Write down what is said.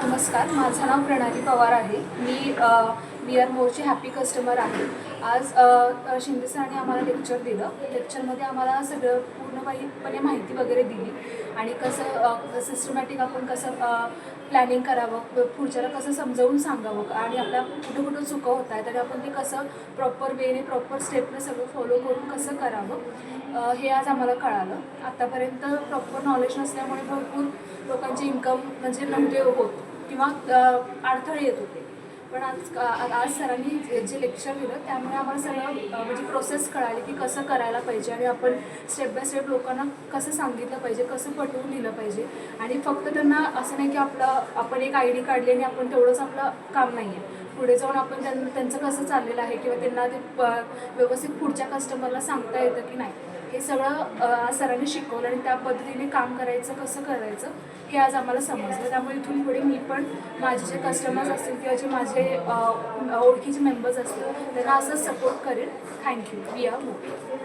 नमस्कार, माझं नाव प्रणाली पवार आहे. मी वी आर मोरची हॅपी कस्टमर आहे. आज शिंदे सरांनी आम्हाला लेक्चर दिलं. लेक्चरमध्ये आम्हाला सगळं पूर्णपणे माहिती वगैरे दिली आणि कसं सिस्टमॅटिक आपण कसं प्लॅनिंग करावं, पुढच्याला कसं समजावून सांगावं आणि आपल्या कुठं कुठं चुका होत आहेत आणि आपण ते कसं प्रॉपर वेने प्रॉपर स्टेपनं सगळं फॉलो करून कसं करावं हे आज आम्हाला कळालं. आत्तापर्यंत प्रॉपर नॉलेज नसल्यामुळे भरपूर लोकांचे इन्कम म्हणजे नव्हते होत किंवा अडथळे येत होते. पण आज सरांनी जे लेक्चर दिलं त्यामुळे आम्हाला सगळं म्हणजे प्रोसेस कळाली की कसं करायला पाहिजे आणि आपण स्टेप बाय स्टेप लोकांना कसं सांगितलं पाहिजे, कसं पटवून दिलं पाहिजे. आणि फक्त त्यांना असं नाही की आपण एक आय डी काढली आणि आपण तेवढंच आपलं काम नाही आहे. पुढे जाऊन आपण त्यांचं कसं चाललेलं आहे किंवा त्यांना ते व्यवस्थित पुढच्या कस्टमरला सांगता येतं की नाही, हे सगळं आज सरांनी शिकवलं आणि त्या पद्धतीने काम करायचं कसं करायचं हे आज आम्हाला समजलं. त्यामुळे इथून पुढे मी पण माझे जे कस्टमर्स असतील किंवा जे माझे ओळखीचे मेंबर्स असतील त्यांना असंच सपोर्ट करेन. थँक्यू. We are more.